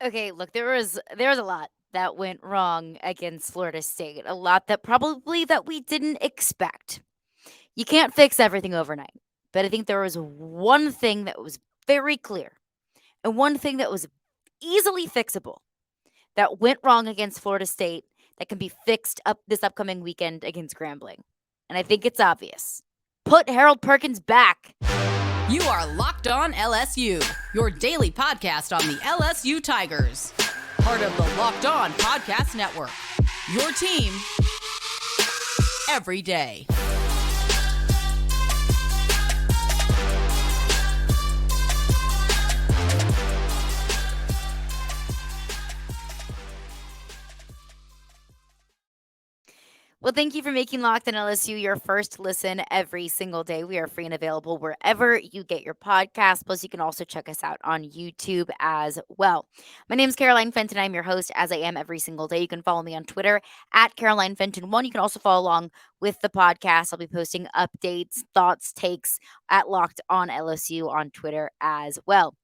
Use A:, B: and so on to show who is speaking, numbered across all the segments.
A: Okay, look, there was a lot that went wrong against Florida State. A lot that probably that we didn't expect. You can't fix everything overnight. But I think there was one thing that was very clear and one thing that was easily fixable that went wrong against Florida State that can be fixed up this upcoming weekend against Grambling. And I think it's obvious. Put Harold Perkins back.
B: You are Locked On LSU, your daily podcast on the LSU Tigers. Part of the Locked On Podcast Network. Your team every day.
A: Well, thank you for making Locked On LSU your first listen every single day. We are free and available wherever you get your podcasts. Plus, you can also check us out on YouTube as well. My name is Caroline Fenton. I'm your host, as I am every single day. You can follow me on Twitter at Caroline Fenton1. You can also follow along with the podcast. I'll be posting updates, thoughts, takes at Locked On LSU on Twitter as well.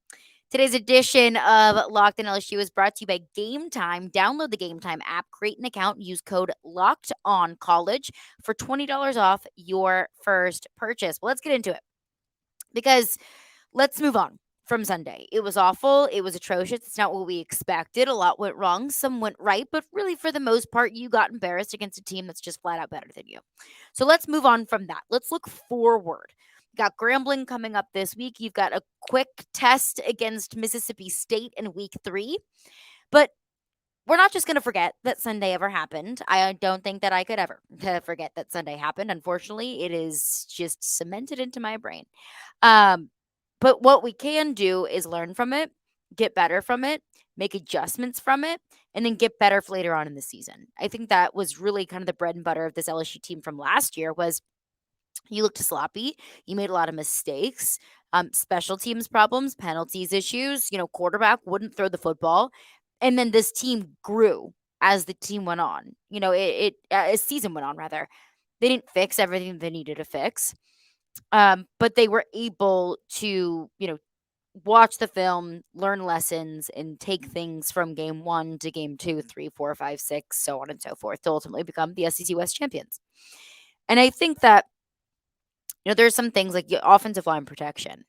A: Today's edition of Locked On LSU is brought to you by Game Time. Download the Game Time app, create an account, use code LOCKEDONCollege for $20 off your first purchase. Well, let's get into it because let's move on from Sunday. It was awful. It was atrocious. It's not what we expected. A lot went wrong. Some went right, but really for the most part, you got embarrassed against a team that's just flat out better than you. So let's move on from that. Let's look forward. Got Grambling coming up this week. You've got a quick test against Mississippi State in week 3. But we're not just going to forget that Sunday ever happened. I don't think that I could ever forget that Sunday happened. Unfortunately, it is just cemented into my brain. But what we can do is learn from it, get better from it, make adjustments from it, and then get better for later on in the season. I think that was really kind of the bread and butter of this LSU team from last year was you looked sloppy. You made a lot of mistakes, special teams problems, penalties issues. Quarterback wouldn't throw the football. And then this team grew as the team went on. As season went on, rather. They didn't fix everything they needed to fix. But they were able to, watch the film, learn lessons, and take things from game 1 to game 2, 3, 4, 5, 6, so on and so forth to ultimately become the SEC West champions. And I think that there's some things like the offensive line protection.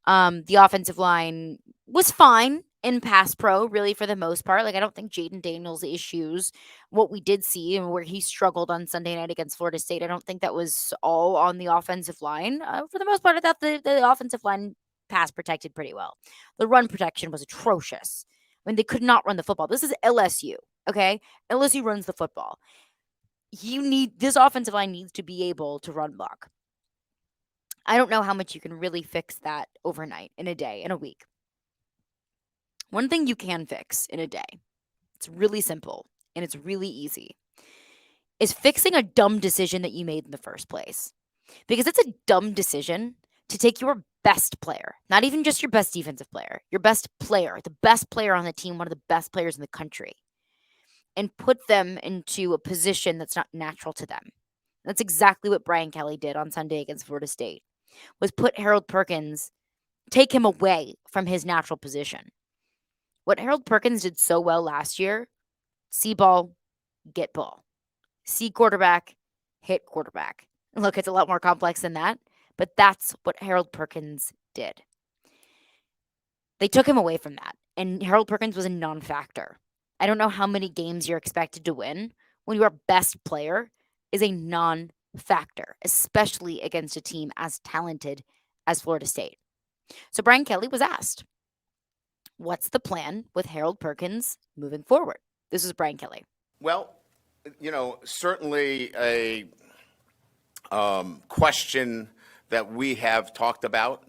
A: The offensive line was fine in pass pro, really, for the most part. Like, I don't think Jaden Daniels' issues, what we did see and where he struggled on Sunday night against Florida State, I don't think that was all on the offensive line. For the most part, I thought the offensive line pass protected pretty well. The run protection was atrocious. I mean, they could not run the football. This is LSU, okay? LSU runs the football. This offensive line needs to be able to run block. I don't know how much you can really fix that overnight, in a day, in a week. One thing you can fix in a day, it's really simple and it's really easy, is fixing a dumb decision that you made in the first place. Because it's a dumb decision to take your best player, not even just your best defensive player, your best player, the best player on the team, one of the best players in the country, and put them into a position that's not natural to them. That's exactly what Brian Kelly did on Sunday against Florida State. Was put Harold Perkins, take him away from his natural position. What Harold Perkins did so well last year, see ball, get ball. See quarterback, hit quarterback. Look, it's a lot more complex than that, but that's what Harold Perkins did. They took him away from that, and Harold Perkins was a non-factor. I don't know how many games you're expected to win when your best player is a non-factor, especially against a team as talented as Florida State. So Brian Kelly was asked, what's the plan with Harold Perkins moving forward? This is Brian Kelly.
C: Well, certainly a question that we have talked about.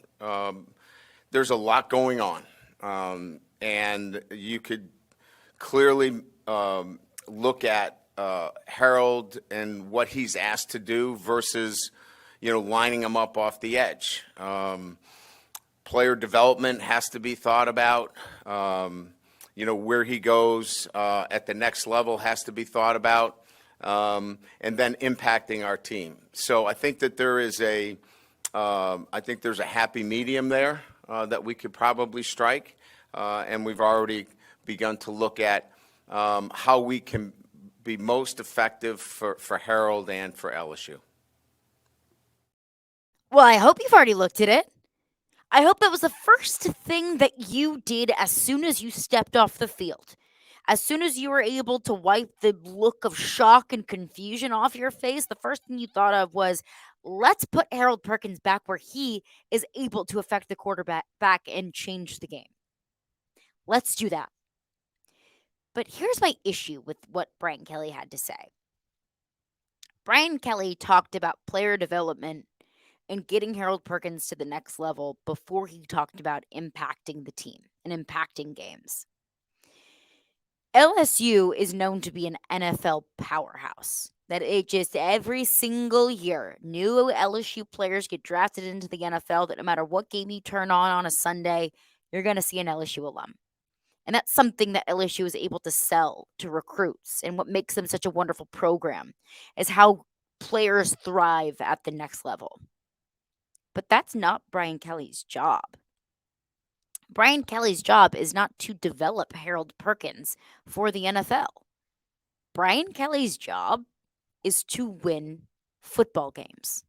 C: There's a lot going on, and you could clearly look at Harold and what he's asked to do versus, lining him up off the edge. Player development has to be thought about. Where he goes at the next level has to be thought about, and then impacting our team. So I think that there's a happy medium there that we could probably strike, and we've already begun to look at how we can be most effective for Harold and for LSU.
A: Well, I hope you've already looked at it. I hope that was the first thing that you did as soon as you stepped off the field. As soon as you were able to wipe the look of shock and confusion off your face, the first thing you thought of was, let's put Harold Perkins back where he is able to affect the quarterback back and change the game. Let's do that. But here's my issue with what Brian Kelly had to say. Brian Kelly talked about player development and getting Harold Perkins to the next level before he talked about impacting the team and impacting games. LSU is known to be an NFL powerhouse. That it just every single year, new LSU players get drafted into the NFL that no matter what game you turn on a Sunday, you're going to see an LSU alum. And that's something that LSU is able to sell to recruits. And what makes them such a wonderful program is how players thrive at the next level. But that's not Brian Kelly's job. Brian Kelly's job is not to develop Harold Perkins for the NFL. Brian Kelly's job is to win football games.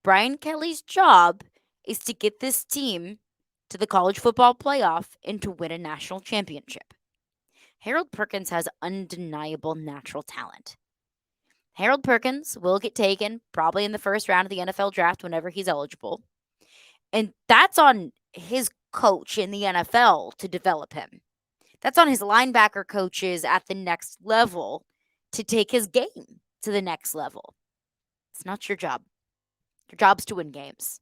A: Brian Kelly's job is to get this team to the college football playoff and to win a national championship. Harold Perkins has undeniable natural talent. Harold Perkins will get taken probably in the first round of the NFL draft whenever he's eligible. And that's on his coach in the NFL to develop him. That's on his linebacker coaches at the next level to take his game to the next level. It's not your job. Your job's to win games.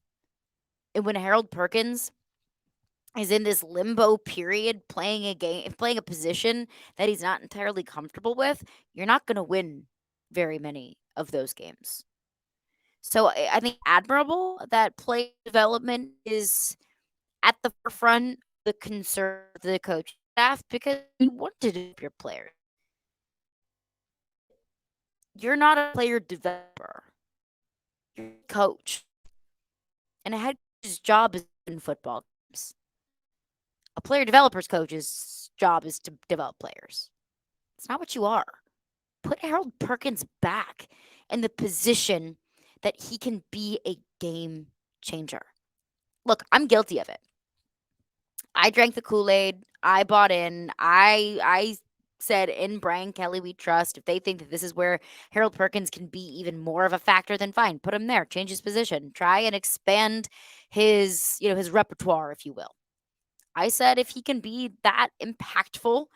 A: And when Harold Perkins is in this limbo period playing a position that he's not entirely comfortable with, you're not going to win very many of those games. So I think admirable that play development is at the forefront of the concern of the coaching staff because you want to develop your players. You're not a player developer. You're a coach. And a head coach's job is in football games. A player developer's coach's job is to develop players. It's not what you are. Put Harold Perkins back in the position that he can be a game changer. Look, I'm guilty of it. I drank the Kool-Aid. I bought in. I said, in Brian Kelly we trust. If they think that this is where Harold Perkins can be even more of a factor, then fine. Put him there. Change his position. Try and expand his repertoire, if you will. I said if he can be that impactful,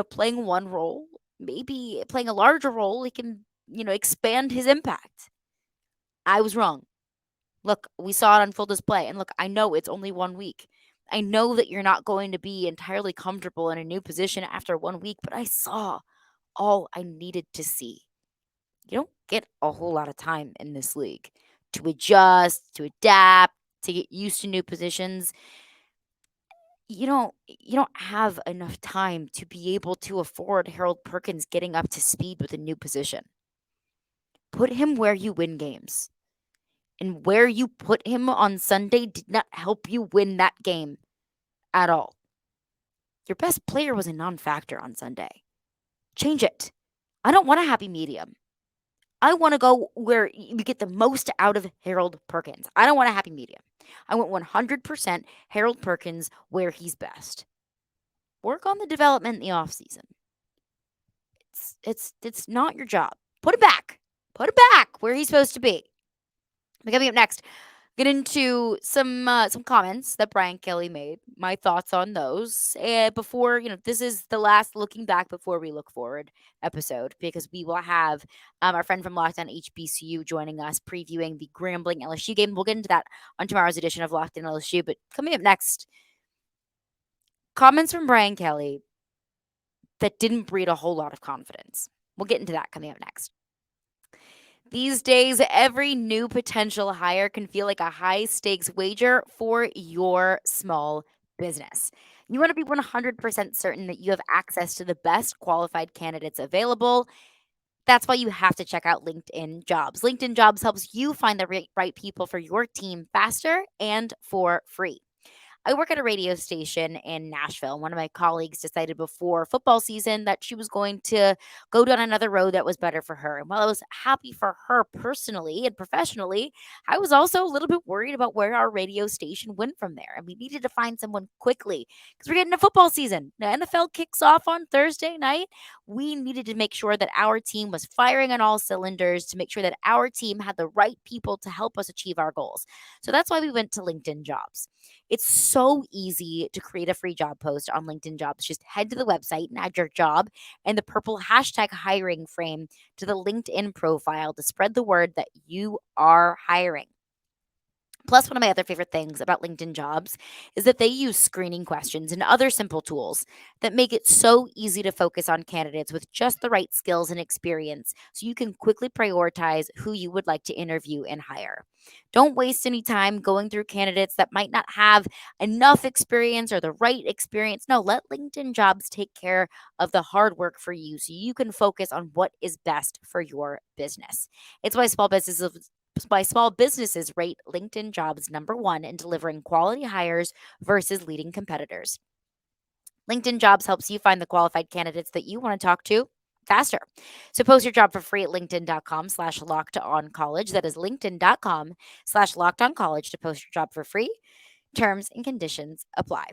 A: playing one role, maybe playing a larger role, he can, expand his impact. I was wrong. Look, we saw it on full display. And look, I know it's only 1 week. I know that you're not going to be entirely comfortable in a new position after 1 week, but I saw all I needed to see. You don't get a whole lot of time in this league to adjust, to adapt, to get used to new positions. You don't have enough time to be able to afford Harold Perkins getting up to speed with a new position. Put him where you win games. And where you put him on Sunday did not help you win that game at all. Your best player was a non-factor on Sunday. Change it. I don't want a happy medium. I want to go where you get the most out of Harold Perkins. I don't want a happy medium. I want 100% Harold Perkins where he's best. Work on the development in the offseason. It's not your job. Put him back. Put him back where he's supposed to be. Coming up next, get into some comments that Brian Kelly made. My thoughts on those. Before this is the last looking back before we look forward episode because we will have our friend from Locked On HBCU joining us previewing the Grambling LSU game. We'll get into that on tomorrow's edition of Locked On LSU. But coming up next, comments from Brian Kelly that didn't breed a whole lot of confidence. We'll get into that coming up next. These days, every new potential hire can feel like a high-stakes wager for your small business. You want to be 100% certain that you have access to the best qualified candidates available. That's why you have to check out LinkedIn Jobs. LinkedIn Jobs helps you find the right people for your team faster and for free. I work at a radio station in Nashville. One of my colleagues decided before football season that she was going to go down another road that was better for her. And while I was happy for her personally and professionally, I was also a little bit worried about where our radio station went from there. And we needed to find someone quickly because we're getting a football season. The NFL kicks off on Thursday night. We needed to make sure that our team was firing on all cylinders, to make sure that our team had the right people to help us achieve our goals. So that's why we went to LinkedIn Jobs. It's so easy to create a free job post on LinkedIn Jobs. Just head to the website and add your job and the purple hashtag hiring frame to the LinkedIn profile to spread the word that you are hiring. Plus, one of my other favorite things about LinkedIn Jobs is that they use screening questions and other simple tools that make it so easy to focus on candidates with just the right skills and experience so you can quickly prioritize who you would like to interview and hire. Don't waste any time going through candidates that might not have enough experience or the right experience. No, let LinkedIn Jobs take care of the hard work for you so you can focus on what is best for your business. It's why small businesses rate LinkedIn Jobs #1 in delivering quality hires versus leading competitors. LinkedIn Jobs helps you find the qualified candidates that you want to talk to faster. So post your job for free at linkedin.com/lockedoncollege. That is linkedin.com/lockedoncollege to post your job for free. Terms and conditions apply.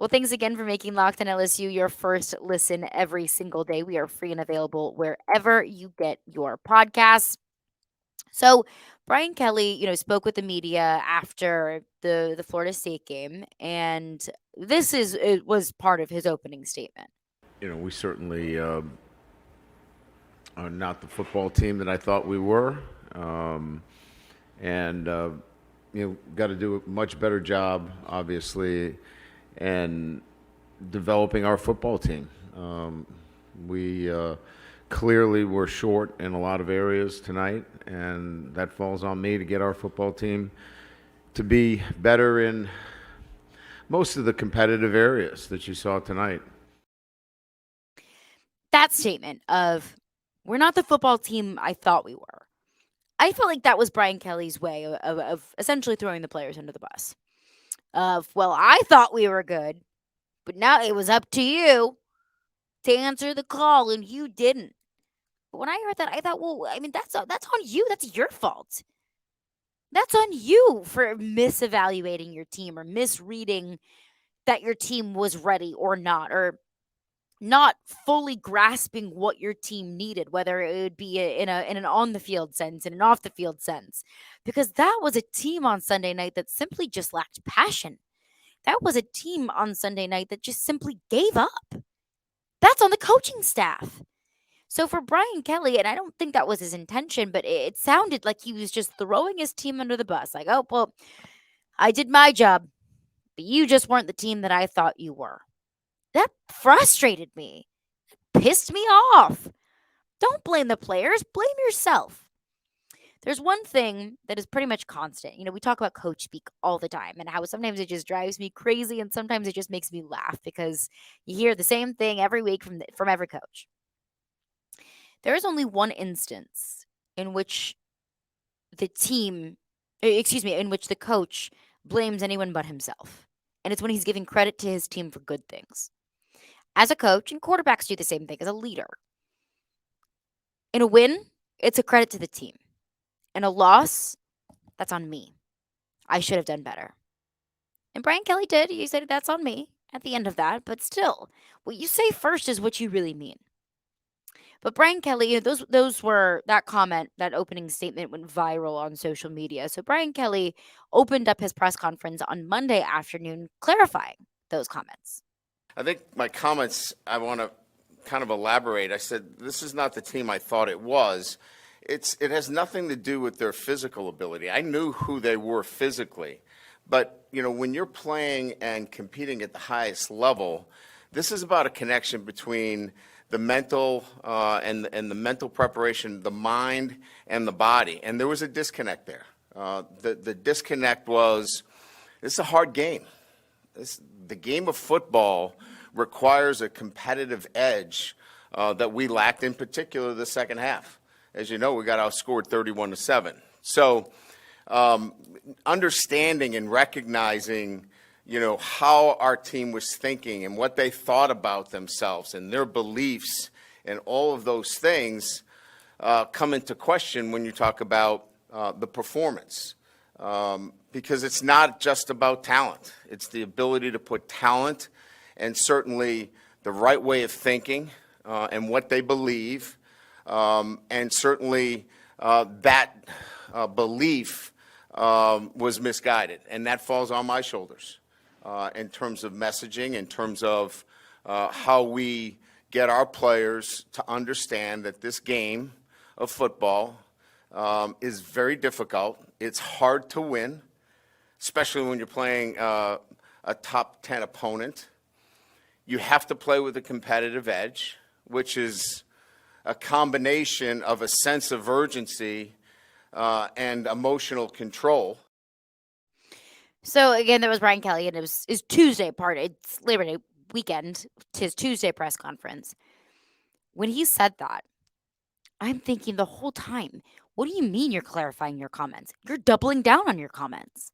A: Well, thanks again for making Locked on LSU your first listen every single day. We are free and available wherever you get your podcasts. So, Brian Kelly, spoke with the media after the Florida State game, and it was part of his opening statement.
D: We certainly are not the football team that I thought we were, and got to do a much better job, obviously, and developing our football team. We clearly were short in a lot of areas tonight, and that falls on me to get our football team to be better in most of the competitive areas that you saw tonight.
A: That statement of, we're not the football team I thought we were, I felt like that was Brian Kelly's way of essentially throwing the players under the bus. Well, I thought we were good, but now it was up to you to answer the call, and you didn't. But when I heard that, I thought, well, I mean, that's on you. That's your fault. That's on you for misevaluating your team or misreading that your team was ready or not fully grasping what your team needed, whether it would be in an on the field sense, in an off the field sense, because that was a team on Sunday night that simply just lacked passion. That was a team on Sunday night that just simply gave up. That's on the coaching staff. So for Brian Kelly, and I don't think that was his intention, but it sounded like he was just throwing his team under the bus. Like, oh, well, I did my job, but you just weren't the team that I thought you were. That frustrated me. It pissed me off. Don't blame the players. Blame yourself. There's one thing that is pretty much constant. We talk about coach speak all the time and how sometimes it just drives me crazy and sometimes it just makes me laugh because you hear the same thing every week from every coach. There is only one instance in which the coach blames anyone but himself. And it's when he's giving credit to his team for good things. As a coach, and quarterbacks do the same thing as a leader. In a win, it's a credit to the team. In a loss, that's on me. I should have done better. And Brian Kelly did. He said that's on me at the end of that. But still, what you say first is what you really mean. But Brian Kelly, that comment, that opening statement went viral on social media. So Brian Kelly opened up his press conference on Monday afternoon clarifying those comments.
C: I think my comments, I want to kind of elaborate. I said, this is not the team I thought it was. It has nothing to do with their physical ability. I knew who they were physically. But, when you're playing and competing at the highest level, this is about a connection between the mental and the mental preparation, the mind and the body. And there was a disconnect there. The disconnect was, this is a hard game. The game of football requires a competitive edge that we lacked, in particular the second half. As you know, we got outscored 31-7. So um, understanding and recognizing, how our team was thinking and what they thought about themselves and their beliefs and all of those things come into question when you talk about the performance. Because it's not just about talent. It's the ability to put talent and certainly the right way of thinking and what they believe, and certainly that belief was misguided, and that falls on my shoulders in terms of messaging, in terms of how we get our players to understand that this game of football is very difficult. It's hard to win, especially when you're playing a top 10 opponent. You have to play with a competitive edge, which is a combination of a sense of urgency and emotional control.
A: So again, there was Brian Kelly, and it was his Tuesday part. It's Labor Day weekend, his Tuesday press conference. When he said that, I'm thinking the whole time, what do you mean you're clarifying your comments? You're doubling down on your comments.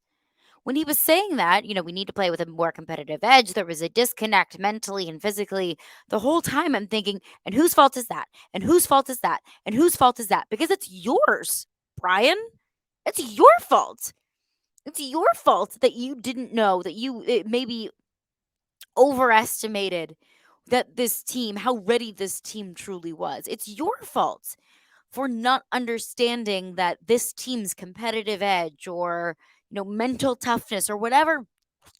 A: When he was saying that, we need to play with a more competitive edge, there was a disconnect mentally and physically. The whole time I'm thinking, and whose fault is that? And whose fault is that? And whose fault is that? Because it's yours, Brian. It's your fault. It's your fault that you didn't know, that you maybe overestimated that this team, how ready this team truly was. It's your fault for not understanding that this team's competitive edge or mental toughness or whatever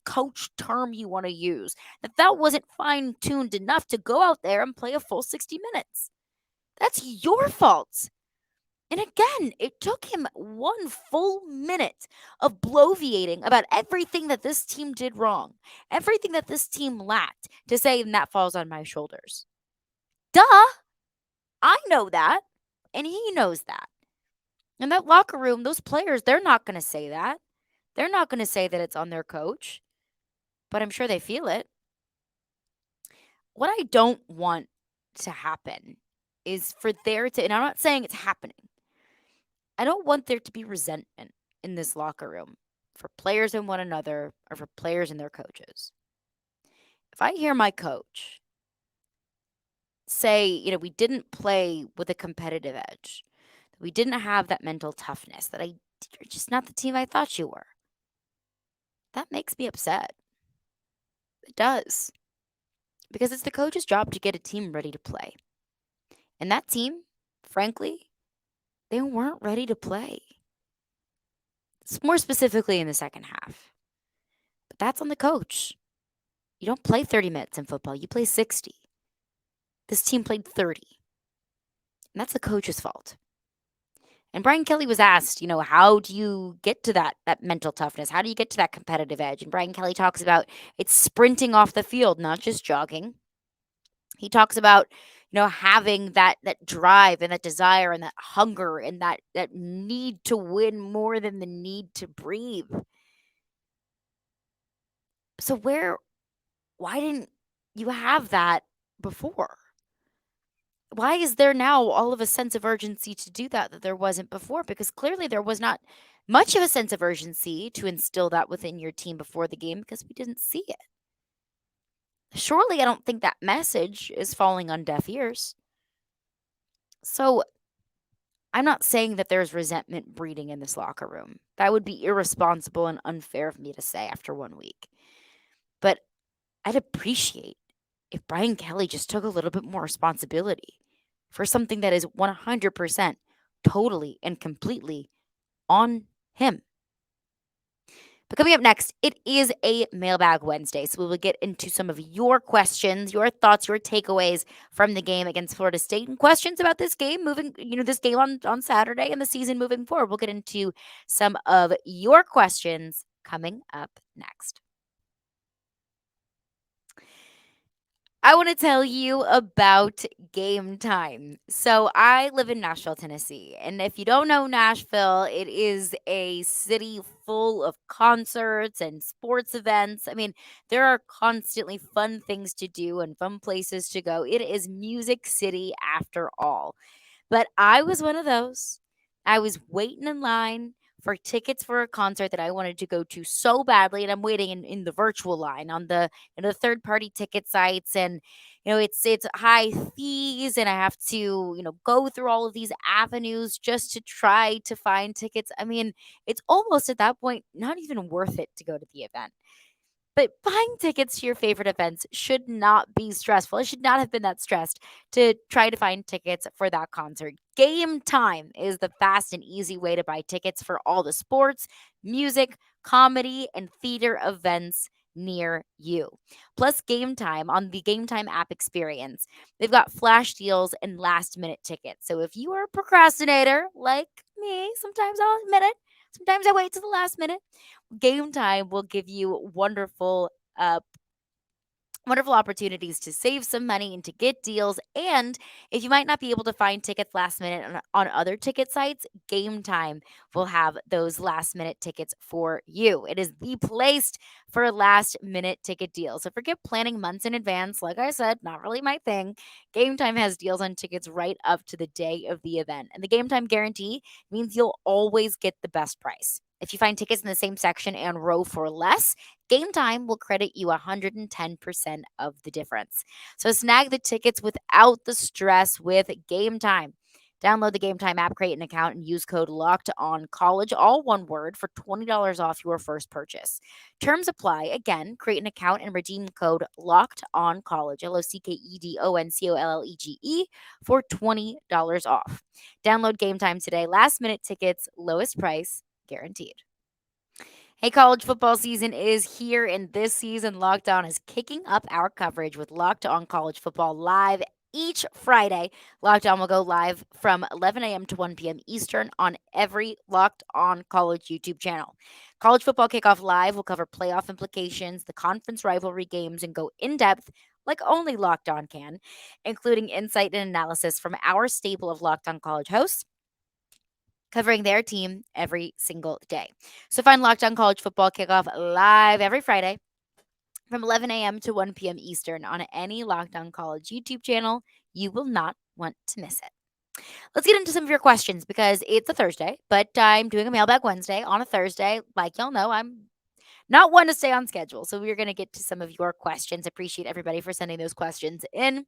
A: coach term you want to use, that wasn't fine tuned enough to go out there and play a full 60 minutes. That's your fault. And again, it took him 1 full minute of bloviating about everything that this team did wrong, everything that this team lacked, to say, and that falls on my shoulders. Duh! I know that, and he knows that. In that locker room, those players, they're not going to say that. They're not going to say that it's on their coach, but I'm sure they feel it. What I don't want to happen is for there to, and I'm not saying it's happening, I don't want there to be resentment in this locker room for players and one another or for players and their coaches. If I hear my coach say, we didn't play with a competitive edge, that we didn't have that mental toughness, that you're just not the team I thought you were, that makes me upset. It does. Because it's the coach's job to get a team ready to play. And that team, frankly, they weren't ready to play. More specifically in the second half. But that's on the coach. You don't play 30 minutes in football, you play 60. This team played 30. And that's the coach's fault. And Brian Kelly was asked, how do you get to that mental toughness? How do you get to that competitive edge? And Brian Kelly talks about it's sprinting off the field, not just jogging. He talks about, having that drive and that desire and that hunger and that need to win more than the need to breathe. So why didn't you have that before? Why is there now all of a sense of urgency to do that there wasn't before? Because clearly there was not much of a sense of urgency to instill that within your team before the game because we didn't see it. Surely I don't think that message is falling on deaf ears. So I'm not saying that there's resentment breeding in this locker room. That would be irresponsible and unfair of me to say after 1 week. But I'd appreciate if Brian Kelly just took a little bit more responsibility for something that is 100% totally and completely on him. But coming up next, it is a Mailbag Wednesday, so we will get into some of your questions, your thoughts, your takeaways from the game against Florida State, and questions about this game this game on Saturday and the season moving forward. We'll get into some of your questions coming up next. I want to tell you about Game Time. So I live in Nashville, Tennessee. And if you don't know Nashville, it is a city full of concerts and sports events. I mean, there are constantly fun things to do and fun places to go. It is Music City after all. But I was one of those. I was waiting in line for tickets for a concert that I wanted to go to so badly, and I'm waiting in the virtual line on the third party ticket sites, and it's high fees, and I have to go through all of these avenues just to try to find tickets. I mean, it's almost at that point not even worth it to go to the event. But buying tickets to your favorite events should not be stressful. I should not have been that stressed to try to find tickets for that concert. Game Time is the fast and easy way to buy tickets for all the sports, music, comedy, and theater events near you. Plus, Game Time on the Game Time app experience. They've got flash deals and last minute tickets. So if you are a procrastinator like me, sometimes I'll admit it, sometimes I wait to the last minute. Game Time will give you wonderful opportunities to save some money and to get deals. And if you might not be able to find tickets last minute on other ticket sites, Game Time will have those last minute tickets for you. It is the place for last minute ticket deals. So forget planning months in advance. Like I said, not really my thing. Game Time has deals on tickets right up to the day of the event. And the Game Time guarantee means you'll always get the best price. If you find tickets in the same section and row for less, Game Time will credit you 110% of the difference. So snag the tickets without the stress with Game Time. Download the Game Time app, create an account, and use code LOCKEDONCollege, all one word, for $20 off your first purchase. Terms apply. Again, create an account and redeem code LOCKEDONCollege, LOCKEDONCOLLEGE, for $20 off. Download Game Time today. Last minute tickets, lowest price, guaranteed. Hey, college football season is here, and this season, Locked On is kicking up our coverage with Locked On College Football Live. Each Friday, Locked On will go live from 11 a.m. to 1 p.m. Eastern on every Locked On College YouTube channel. College Football Kickoff Live will cover playoff implications, the conference rivalry games, and go in depth like only Locked On can, including insight and analysis from our stable of Locked On College hosts, covering their team every single day. So find Locked On College Football Kickoff live every Friday from 11 a.m. to 1 p.m. Eastern on any Locked On College YouTube channel. You will not want to miss it. Let's get into some of your questions because it's a Thursday, but I'm doing a Mailbag Wednesday on a Thursday. Like y'all know, I'm not one to stay on schedule. So we're going to get to some of your questions. Appreciate everybody for sending those questions in.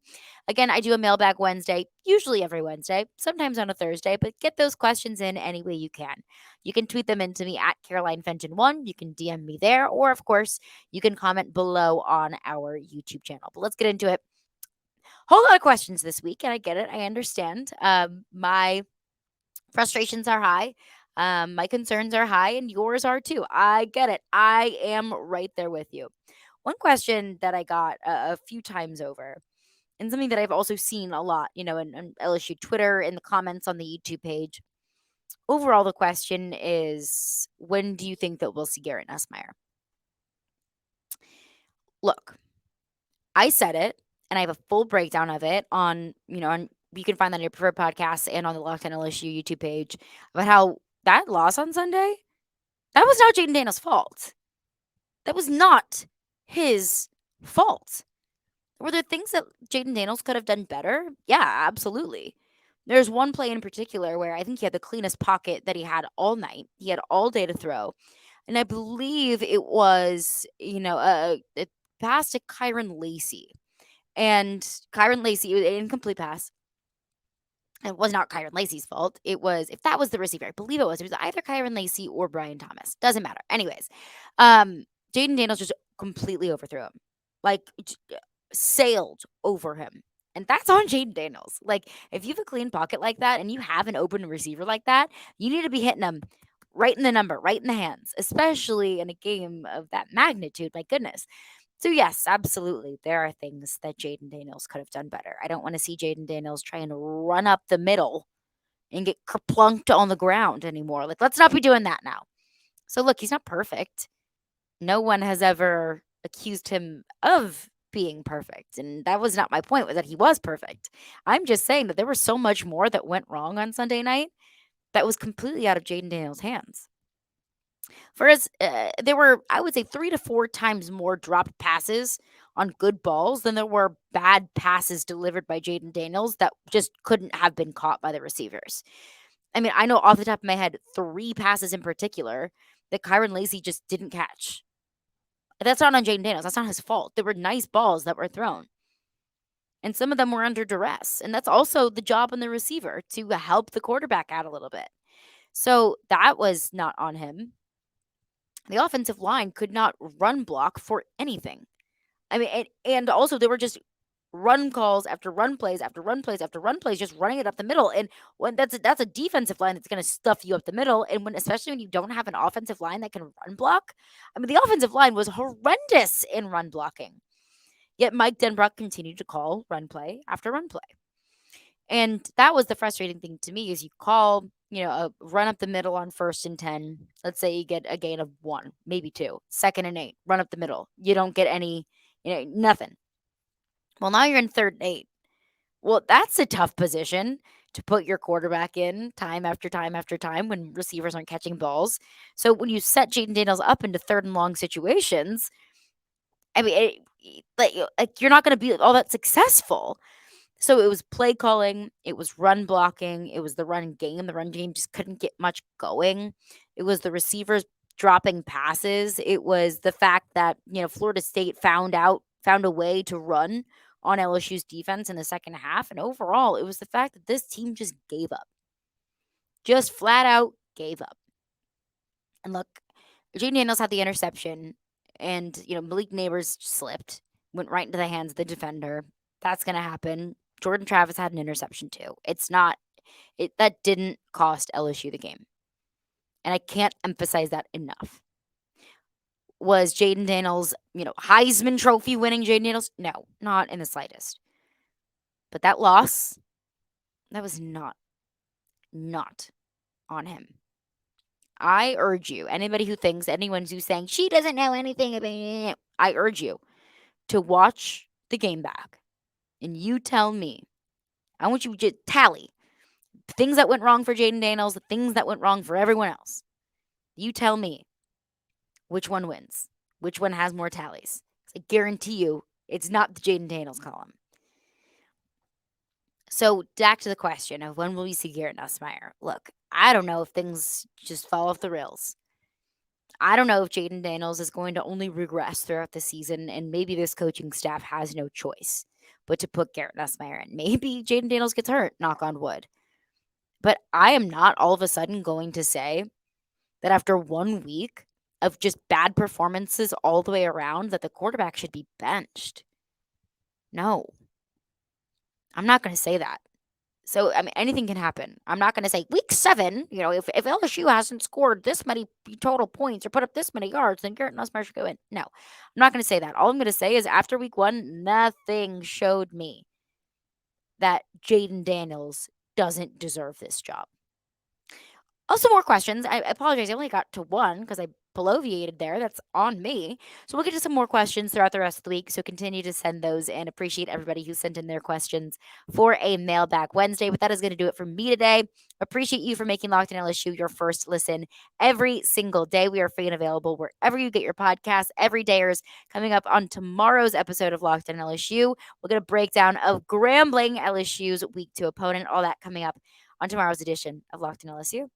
A: Again, I do a Mailbag Wednesday, usually every Wednesday, sometimes on a Thursday, but get those questions in any way you can. You can tweet them into me at Caroline Fenton1. You can DM me there, or of course, you can comment below on our YouTube channel. But let's get into it. Whole lot of questions this week, and I get it. I understand. My frustrations are high. My concerns are high, and yours are too. I get it. I am right there with you. One question that I got a few times over, and something that I've also seen a lot, in LSU Twitter, in the comments on the YouTube page. Overall, the question is, when do you think that we'll see Garrett Nussmeier? Look, I said it, and I have a full breakdown of it on you can find that on your preferred podcasts and on the Locked On LSU YouTube page about how that loss on Sunday, that was not Jaden Daniels' fault. That was not his fault. Were there things that Jaden Daniels could have done better? Yeah, absolutely. There's one play in particular where I think he had the cleanest pocket that he had all night. He had all day to throw. And I believe it was, a pass to Kyron Lacey. And Kyron Lacey, it was an incomplete pass. It was not Kyron Lacey's fault. It was, if that was the receiver, I believe it was either Kyron Lacey or Brian Thomas. Doesn't matter. Anyways, Jaden Daniels just completely overthrew him. Like, sailed over him. And that's on Jaden Daniels. Like, if you have a clean pocket like that and you have an open receiver like that, you need to be hitting them right in the number, right in the hands, especially in a game of that magnitude. My goodness. So, yes, absolutely. There are things that Jaden Daniels could have done better. I don't want to see Jaden Daniels try and run up the middle and get kerplunked on the ground anymore. Like, let's not be doing that now. So, look, he's not perfect. No one has ever accused him of being perfect. And that was not my point, was that he was perfect. I'm just saying that there was so much more that went wrong on Sunday night that was completely out of Jaden Daniels' hands. Whereas there were, I would say, 3 to 4 times more dropped passes on good balls than there were bad passes delivered by Jaden Daniels that just couldn't have been caught by the receivers. I mean, I know off the top of my head 3 passes in particular that Kyron Lacy just didn't catch. That's not on Jaden Daniels. That's not his fault. There were nice balls that were thrown. And some of them were under duress. And that's also the job on the receiver to help the quarterback out a little bit. So that was not on him. The offensive line could not run block for anything. I mean, and also there were just run calls after run plays after run plays after run plays, just running it up the middle. And when that's a defensive line that's going to stuff you up the middle. And especially when you don't have an offensive line that can run block, I mean, the offensive line was horrendous in run blocking. Yet Mike Denbrock continued to call run play after run play. And that was the frustrating thing to me is you call, a run up the middle on 1st and 10. Let's say you get a gain of 1, maybe 2. 2nd and 8, run up the middle. You don't get any, nothing. Well, now you're in 3rd and 8. Well, that's a tough position to put your quarterback in time after time after time when receivers aren't catching balls. So when you set Jaden Daniels up into 3rd and long situations, I mean, you're not going to be all that successful. So it was play calling, it was run blocking, it was the run game. The run game just couldn't get much going. It was the receivers dropping passes. It was the fact that, Florida State found a way to run on LSU's defense in the second half. And overall, it was the fact that this team just gave up. Just flat out gave up. And look, Jaden Daniels had the interception, and, Malik Neighbors slipped, went right into the hands of the defender. That's going to happen. Jordan Travis had an interception too. That didn't cost LSU the game. And I can't emphasize that enough. Was Jaden Daniels, Heisman Trophy winning Jaden Daniels? No, not in the slightest. But that loss, that was not on him. I urge you, anybody who's saying she doesn't know anything about it, I urge you to watch the game back. And you tell me, I want you to just tally the things that went wrong for Jaden Daniels, the things that went wrong for everyone else. You tell me which one wins, which one has more tallies. I guarantee you it's not the Jaden Daniels column. So back to the question of when will we see Garrett Nussmeier? Look, I don't know if things just fall off the rails. I don't know if Jaden Daniels is going to only regress throughout the season, and maybe this coaching staff has no choice but to put Garrett Nussmeier in. Maybe Jaden Daniels gets hurt, knock on wood. But I am not all of a sudden going to say that after 1 week of just bad performances all the way around that the quarterback should be benched. No. I'm not going to say that. So, I mean, anything can happen. I'm not going to say week 7, if LSU hasn't scored this many total points or put up this many yards, then Garrett Nussmeier should go in. No, I'm not going to say that. All I'm going to say is after week 1, nothing showed me that Jaden Daniels doesn't deserve this job. Also, more questions. I apologize. I only got to 1 because I bloviated there. That's on me. So we'll get to some more questions throughout the rest of the week. So continue to send those, and appreciate everybody who sent in their questions for a Mailbag Wednesday. But that is going to do it for me today. Appreciate you for making Locked On LSU your first listen every single day. We are free and available wherever you get your podcasts. Every dayers coming up on tomorrow's episode of Locked On LSU. We'll get a breakdown of Grambling LSU's week 2 opponent. All that coming up on tomorrow's edition of Locked On LSU.